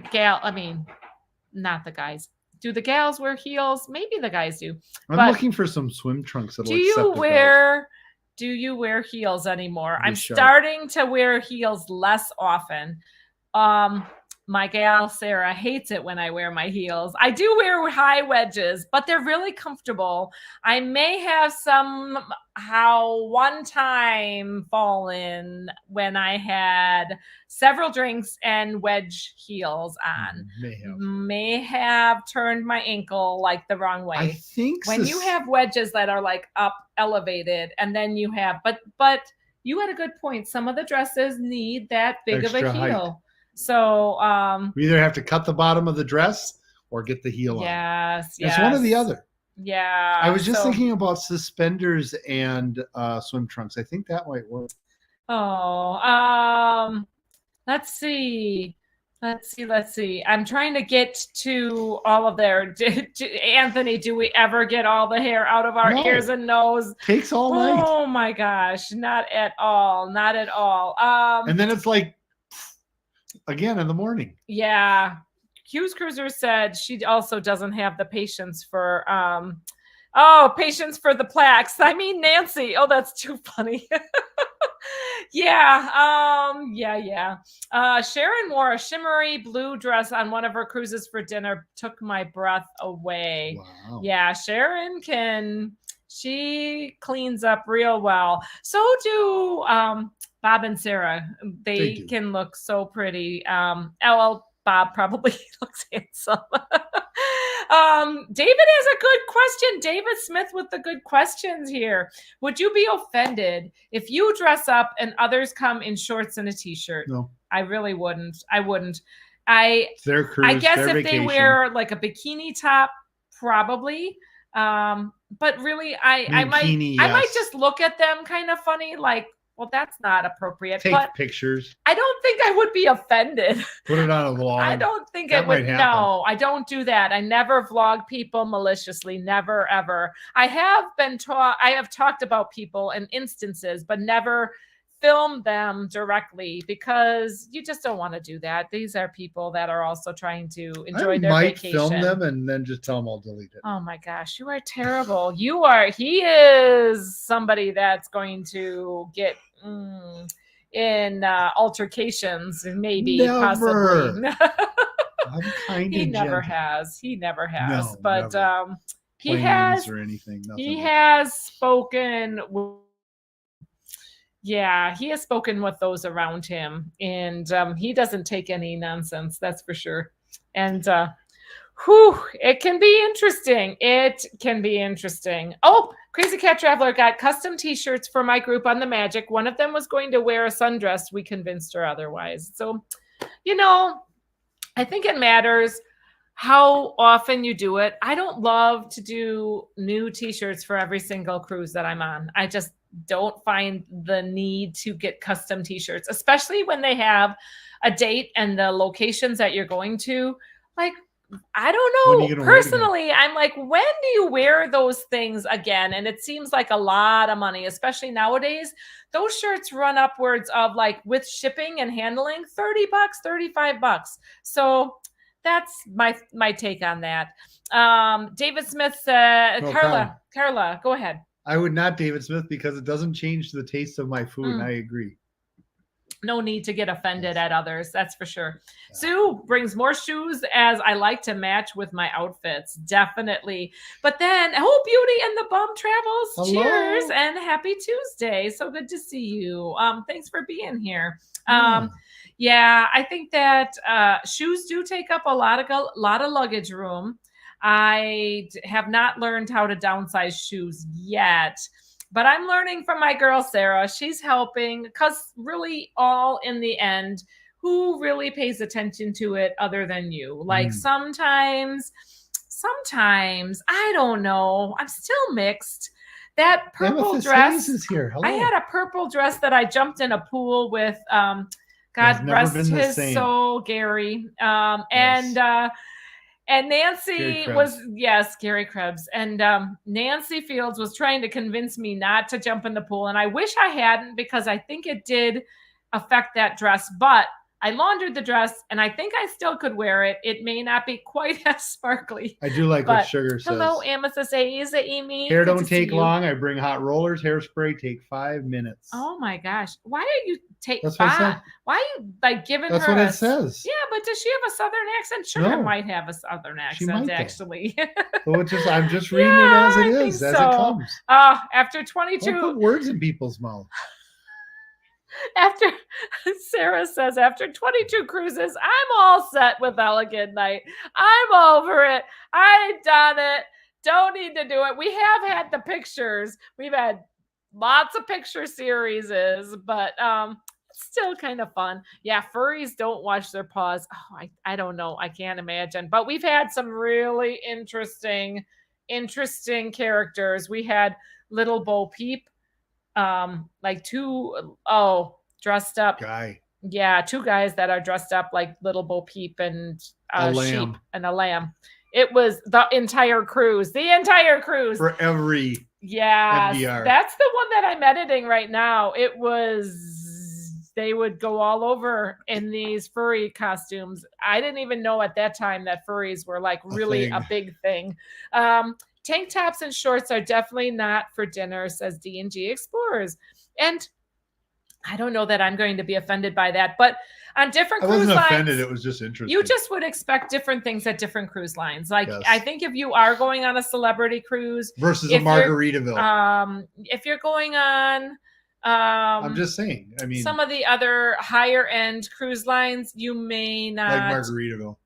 not the guys. Do the gals wear heels? Maybe the guys do. I'm looking for some swim trunks. Do you wear heels anymore? I'm starting to wear heels less often. My gal Sarah hates it when I wear my heels. I do wear high wedges, but they're really comfortable. I may have somehow one time fallen when I had several drinks and wedge heels on. May have turned my ankle like the wrong way. I think when you have wedges that are like up elevated, and then you have, but you had a good point. Some of the dresses need that big of a heel. Height. So we either have to cut the bottom of the dress or get the heel on. Yes. It's one or the other. Yeah. I was just thinking about suspenders and swim trunks. I think that might work. Oh, let's see. I'm trying to get to all of there. Anthony, do we ever get all the hair out of our ears and nose? Takes all night. Oh my gosh, not at all. And then it's like again in the morning. Yeah. Hughes Cruiser said she also doesn't have the patience for patience for the plaques. I mean, Nancy. Oh, that's too funny. Yeah. Sharon wore a shimmery blue dress on one of her cruises for dinner. Took my breath away. Wow. Yeah, Sharon she cleans up real well. So do Bob and Sarah. They can look so pretty. Bob probably looks handsome. David has a good question. David Smith with the good questions here. Would you be offended if you dress up and others come in shorts and a t-shirt? No. I really wouldn't. I wouldn't. I guess if vacation. They wear like a bikini top, probably. But really, I might just look at them kind of funny, like, well, that's not appropriate. Take pictures. I don't think I would be offended. Put it on a vlog. I don't think it would. No, I don't do that. I never vlog people maliciously. Never, ever. I have talked about people in instances, but never filmed them directly because you just don't want to do that. These are people that are also trying to enjoy their vacation. Film them and then just tell them I'll delete it. Oh my gosh, you are terrible. He is somebody that's going to get in altercations, maybe, possibly. I'm kind of He never has. No, but never. He has or anything. He has spoken. Yeah, he has spoken with those around him, and he doesn't take any nonsense. That's for sure. And Whew, it can be interesting. It can be interesting. Oh, Crazy Cat Traveler got custom t-shirts for my group on the Magic. One of them was going to wear a sundress. We convinced her otherwise. So, I think it matters how often you do it. I don't love to do new t-shirts for every single cruise that I'm on. I just don't find the need to get custom t-shirts, especially when they have a date and the locations that you're going to. Like, I don't know. Personally, I'm like, when do you wear those things again? And it seems like a lot of money, especially nowadays. Those shirts run upwards of, like, with shipping and handling, $30, $35. So that's my take on that. David Smith said, Carla, go ahead. I would not David Smith because it doesn't change the taste of my food. And I agree. No need to get offended at others. That's for sure. Yeah. Sue brings more shoes as I like to match with my outfits. Definitely. But then, Beauty and the Bum Travels. Hello. Cheers and happy Tuesday. So good to see you. Thanks for being here. Yeah, I think that shoes do take up a lot of luggage room. I have not learned how to downsize shoes yet. But I'm learning from my girl, Sarah. She's helping because really all in the end, who really pays attention to it other than you? Like sometimes, I don't know. I'm still mixed. That purple dress is here. Hello. I had a purple dress that I jumped in a pool with. God rest his soul, Gary. And Nancy was, Gary Krebs. And Nancy Fields was trying to convince me not to jump in the pool. And I wish I hadn't, because I think it did affect that dress. But I laundered the dress, and I think I still could wear it. It may not be quite as sparkly. I do like what Sugar says. Hello, Amethyst Amy. Hair don't take long. I bring hot rollers. Hairspray take 5 minutes. Oh my gosh. Why are you take 5? Why are you like giving That's her what it says. Yeah, but does she have a southern accent? Sugar might have a southern accent, actually. So I'm just reading it as it is, as it comes. After 22. Don't put words in people's mouth. After Sarah says, after 22 cruises, I'm all set with Elegant Night. I'm over it. I've done it. Don't need to do it. We have had the pictures. We've had lots of picture series, but it's still kind of fun. Yeah, furries don't wash their paws. Oh, I don't know. I can't imagine. But we've had some really interesting characters. We had Little Bo Peep. Dressed up guy. Yeah, 2 guys that are dressed up like Little Bo Peep and a sheep and a lamb. It was the entire cruise. For every MDR. That's the one that I'm editing right now. They would go all over in these furry costumes. I didn't even know at that time that furries were like really a big thing. Tank tops and shorts are definitely not for dinner, says D&G Explorers. And I don't know that I'm going to be offended by that, but on different cruise lines. I wasn't offended. It was just interesting. You just would expect different things at different cruise lines. Like, I think if you are going on a celebrity cruise versus a Margaritaville, if you're going on, I'm just saying, I mean, some of the other higher end cruise lines, you may not like Margaritaville.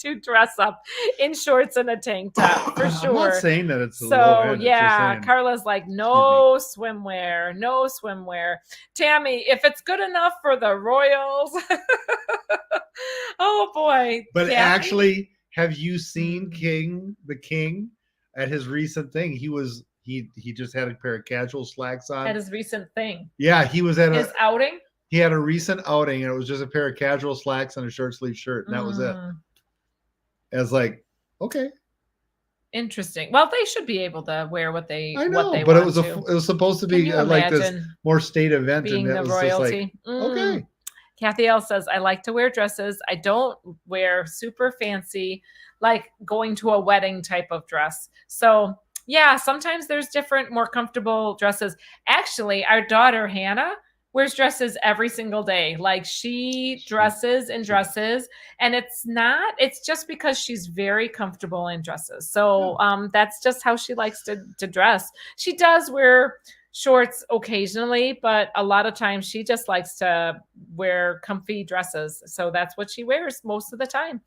To dress up in shorts and a tank top for sure. I'm not saying that it's so. Yeah, Carla's like, no swimwear. Tammy, if it's good enough for the Royals. Oh boy! But actually, have you seen the King at his recent thing? He just had a pair of casual slacks on. At his recent thing. Yeah, he was at his outing. He had a recent outing, and it was just a pair of casual slacks and a short sleeve shirt, and that was it. As like, okay, interesting. Well, they should be able to wear what they I know, what they but want it was supposed to be like this more state event, being and it the was royalty. Just like, okay. Kathy L says, I like to wear dresses. I don't wear super fancy, like going to a wedding type of dress. So yeah, sometimes there's different, more comfortable dresses. Actually, our daughter Hannah wears dresses every single day. Like she dresses and dresses, and it's just because she's very comfortable in dresses. So that's just how she likes to dress. She does wear shorts occasionally, but a lot of times she just likes to wear comfy dresses. So that's what she wears most of the time.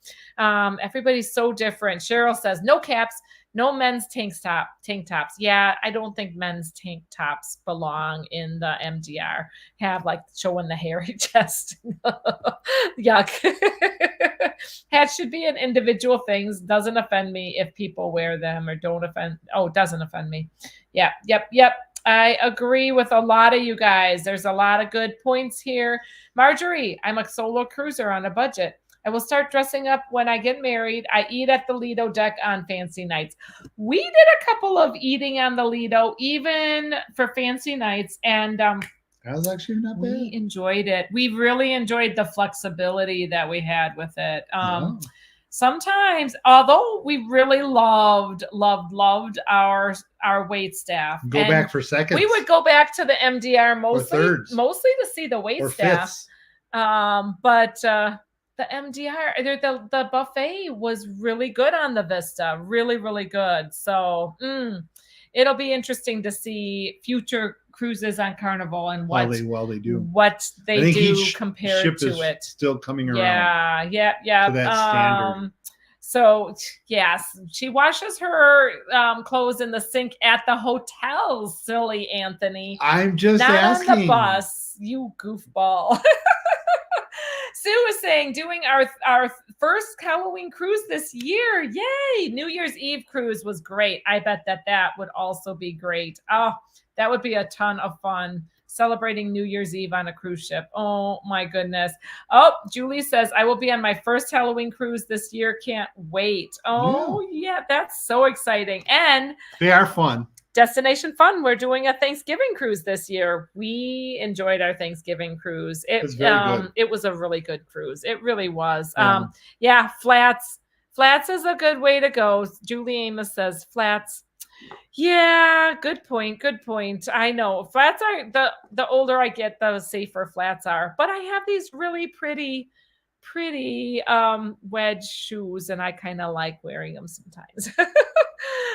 Everybody's so different. Cheryl says, no caps, no men's tank tops. Yeah, I don't think men's tank tops belong in the MDR. Have like showing the hairy chest. Yuck. Hats should be an individual things. Doesn't offend me if people wear them or don't offend. Oh, doesn't offend me. Yeah, yep. I agree with a lot of you guys. There's a lot of good points here. Marjorie, I'm a solo cruiser on a budget. I will start dressing up when I get married. I eat at the Lido deck on fancy nights. We did a couple of eating on the Lido, even for fancy nights. And that was actually not bad. We enjoyed it. We really enjoyed the flexibility that we had with it. Sometimes, although we really loved our wait staff. Go back for seconds. We would go back to the MDR mostly to see the wait staff. But the MDR, the buffet was really good on the Vista. Really, really good. So it'll be interesting to see future cruises on Carnival and what they do compared to it. Still coming around. Yeah. To that standard. So yes, she washes her clothes in the sink at the hotel. Silly Anthony. I'm just not asking. on the bus. You goofball. Sue is saying, doing our first Halloween cruise this year. Yay! New Year's Eve cruise was great. I bet that would also be great. Oh, that would be a ton of fun. Celebrating New Year's Eve on a cruise ship. Oh my goodness. Oh, Julie says, I will be on my first Halloween cruise this year. Can't wait. Oh yeah, that's so exciting. And they are fun. Destination Fun, we're doing a Thanksgiving cruise this year. We enjoyed our Thanksgiving cruise. It was a really good cruise. It really was. Flats is a good way to go. Julie Amos says Flats. Yeah, good point. I know flats are the older I get, the safer flats are. But I have these really pretty wedge shoes, and I kind of like wearing them sometimes.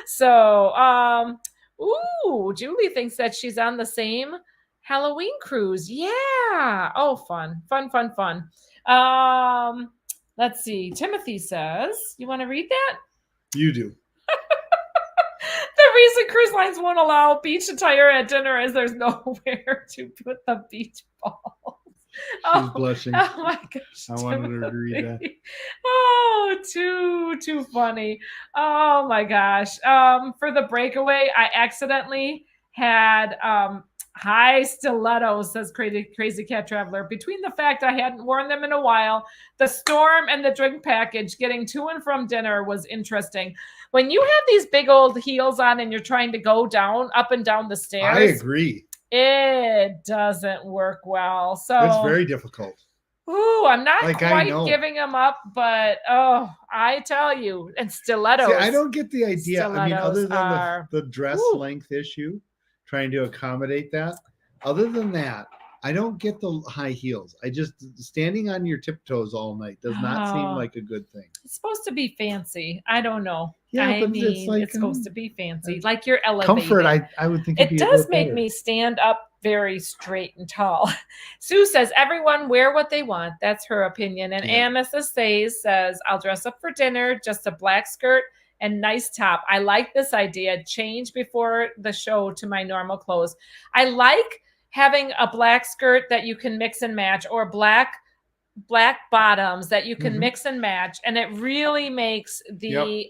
So, Julie thinks that she's on the same Halloween cruise. Yeah. Oh, fun. Let's see. Timothy says, you want to read that? You do. The reason cruise lines won't allow beach attire at dinner is there's nowhere to put the beach balls. She's blushing. Oh my gosh. I wanted her to read that. Oh, too funny. Oh my gosh. For the breakaway, I accidentally had high stilettos, says Crazy Cat Traveler. Between the fact I hadn't worn them in a while, the storm, and the drink package, getting to and from dinner was interesting. When you have these big old heels on and you're trying to go up and down the stairs, I agree. It doesn't work well. So it's very difficult. Ooh, I'm not quite giving them up, but I tell you, and stilettos. See, I don't get the idea. I mean, other than the dress length issue, trying to accommodate that. Other than that, I don't get the high heels. I just standing on your tiptoes all night does not seem like a good thing. It's supposed to be fancy. I don't know. Yeah, I mean, it's supposed to be fancy, like you're elevated. Comfort, I would think it does make me stand up very straight and tall. Sue says, everyone wear what they want. That's her opinion. And Amethyst says, I'll dress up for dinner, just a black skirt and nice top. I like this idea. Change before the show to my normal clothes. I like having a black skirt that you can mix and match, or black bottoms that you can mix and match, and it really makes the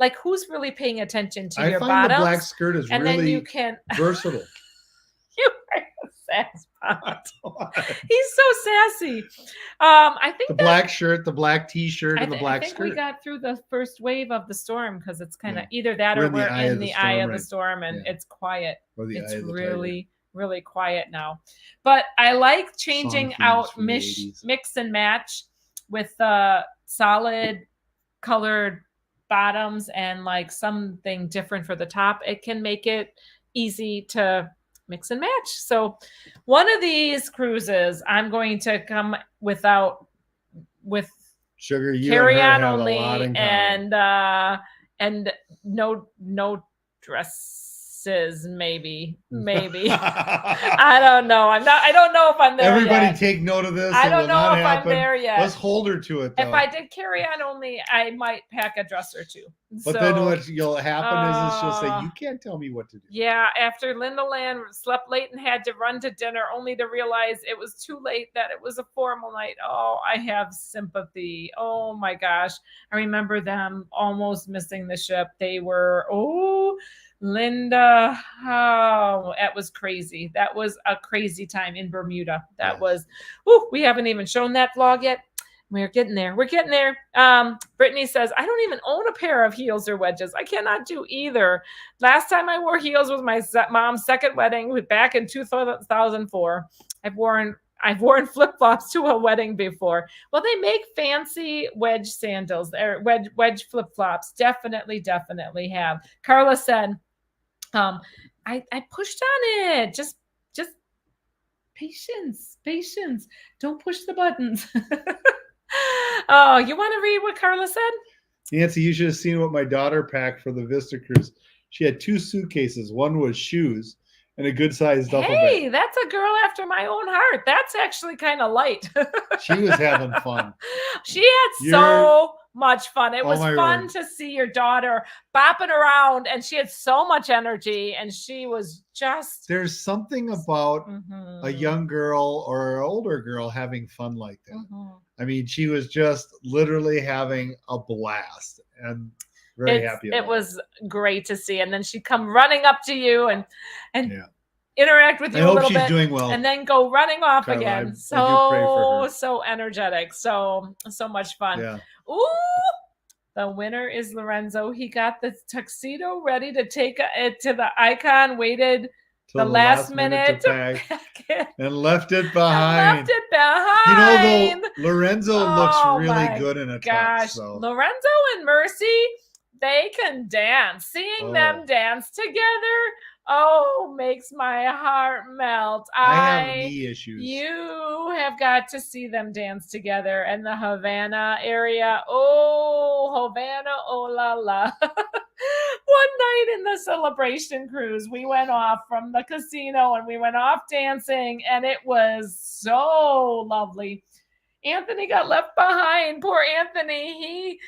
like, who's really paying attention to your bottoms? The black skirt is and really then you can versatile. You are a sass pot. He's so sassy. I think the black shirt, the black t-shirt, and the black skirt. I think we got through the first wave of the storm, because it's kind of either that or we're in the eye of the storm, and it's quiet. It's really quiet now. But I like changing out mix and match with solid colored bottoms and like something different for the top. It can make it easy to mix and match. So one of these cruises, I'm going to come with Sugar, you carry on have only, a lot in and no dress Sis, maybe. I don't know. I don't know if I'm there Everybody yet. take note of this. I It don't will know not if happen. I'm there yet. Let's hold her to it, though. If I did carry on only, I might pack a dress or two. But then what'll happen is she'll say, you can't tell me what to do. Yeah, after Linda Land slept late and had to run to dinner only to realize it was too late, that it was a formal night. Oh, I have sympathy. Oh my gosh. I remember them almost missing the ship. They were, Linda, that was crazy. That was a crazy time in Bermuda. That was, we haven't even shown that vlog yet. We're getting there. Brittany says, I don't even own a pair of heels or wedges. I cannot do either. Last time I wore heels was my mom's second wedding back in 2004. I've worn flip-flops to a wedding before. Well, they make fancy wedge sandals or wedge flip-flops. Definitely have. Carla said, I pushed on it. Just patience. Don't push the buttons. Oh, you want to read what Carla said? Nancy, you should have seen what my daughter packed for the Vista cruise. She had 2 suitcases. One was shoes and a good-sized duffel bag. Hey, that's a girl after my own heart. That's actually kind of light. She was having fun. She had so much fun. It was fun to see your daughter bopping around, and she had so much energy, and she was just... There's something about a young girl or an older girl having fun like that. I mean, she was just literally having a blast and very happy about it. It was great to see. And then she'd come running up to you and interact with you a little bit. I hope she's doing well. And then go running off Carla, again. I do pray for her. So energetic. So much fun. Yeah. Ooh, the winner is Lorenzo. He got the tuxedo ready to take it to the Icon, waited the last minute to pack it. And left it behind. You know, though, Lorenzo looks really good in a tux. So. Lorenzo and Mercy, they can dance. Seeing them dance together, makes my heart melt. I have knee issues. You have got to see them dance together in the Havana area. Oh, Havana, oh la la. One night in the Celebration cruise, we went off from the casino and we went off dancing, and it was so lovely. Anthony got left behind. Poor Anthony.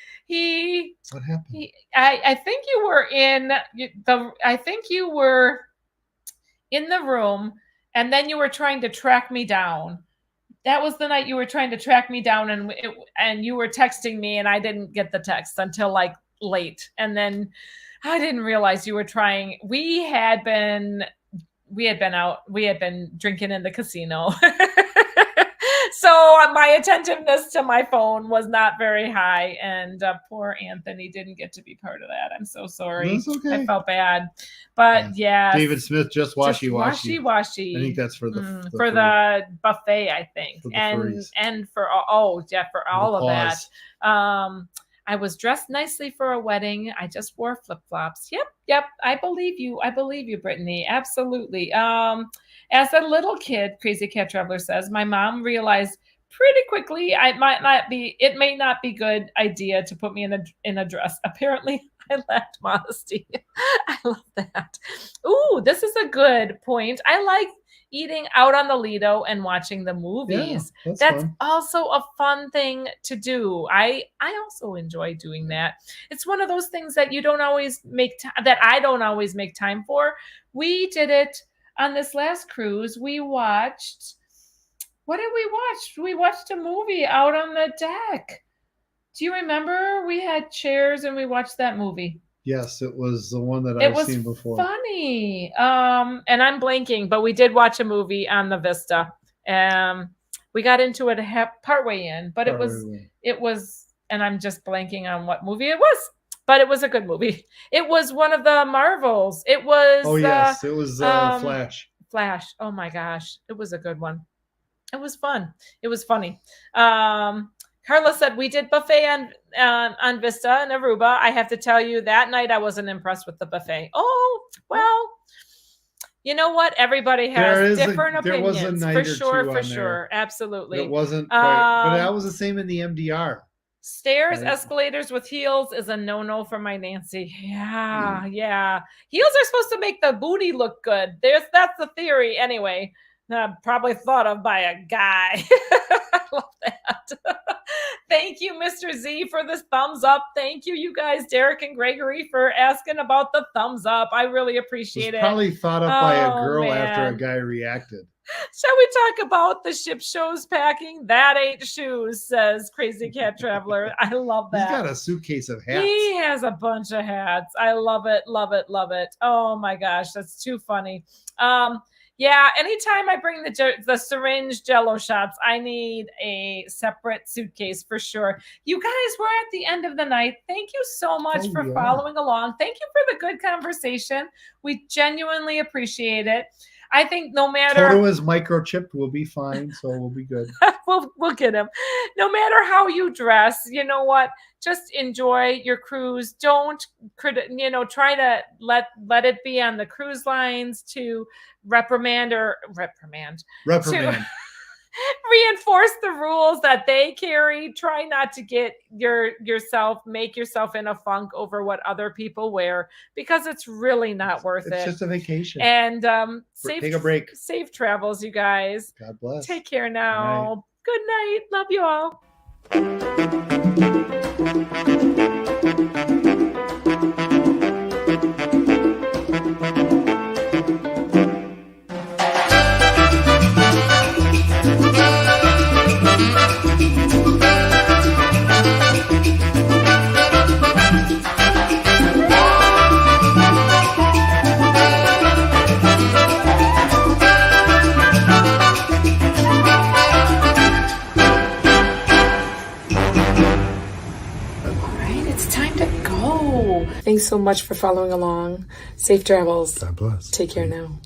What happened? I think you were in the room, and then you were trying to track me down. That was the night you were trying to track me down, and you were texting me, and I didn't get the text until like late, and then I didn't realize you were trying. We had been drinking in the casino. So my attentiveness to my phone was not very high, and poor Anthony didn't get to be part of that. I'm so sorry. That's okay. I felt bad, but yeah. David Smith, just washy. I think that's for the buffet. I think, and for all of that. I was dressed nicely for a wedding. I just wore flip-flops. Yep. I believe you, Brittany. Absolutely. As a little kid, Crazy Cat Traveler says, my mom realized pretty quickly it may not be good idea to put me in a dress. Apparently, I lacked modesty. I love that. Ooh, this is a good point. I like eating out on the Lido and watching the movies. Yeah, that's also a fun thing to do. I also enjoy doing that. It's one of those things that you don't always that I don't always make time for. We did it on this last cruise. We watched, what did we watch? We watched a movie out on the deck. Do you remember? We had chairs and we watched that movie. Yes, it was the one that I've seen before. It was funny. And I'm blanking, but we did watch a movie on the Vista. We got into it partway in, but it was, and I'm just blanking on what movie it was, but it was a good movie. It was one of the Marvels. It was. Oh yes, it was Flash. Flash. Oh my gosh, it was a good one. It was fun. It was funny. Carla said we did buffet on Vista in Aruba. I have to tell you, that night I wasn't impressed with the buffet. Oh, well, you know what? Everybody has different opinions. There was a night for sure. Absolutely. It wasn't quite, but that was the same in the MDR. Stairs, Right. escalators with heels is a no-no for my Nancy. Yeah. Heels are supposed to make the booty look good. That's the theory anyway. Probably thought of by a guy. I love that. Thank you, Mr. Z, for this thumbs up. Thank you, you guys, Derek and Gregory, for asking about the thumbs up. I really appreciate it. Probably thought up by a girl after a man. guy reacted. Shall we talk about the ship shows packing? That ain't shoes, says Crazy Cat Traveler. I love that. He's got a suitcase of hats. He has a bunch of hats. I love it, love it, love it. Oh my gosh, that's too funny. Yeah, anytime I bring the syringe Jello shots, I need a separate suitcase for sure. You guys, we're at the end of the night. Thank you so much for following along. Thank you for the good conversation. We genuinely appreciate it. I think no matter Toto is microchipped, we'll be fine, so we'll be good. we'll get him. No matter how you dress, you know what? Just enjoy your cruise. Don't try to let it be on the cruise lines to reprimand. To reinforce the rules that they carry. Try not to get make yourself in a funk over what other people wear, because it's really not worth it. It's just a vacation. And take a break. Safe travels, you guys. God bless. Take care now. Good night. Love you all. Thanks so much for following along. Safe travels. God bless. Take care now.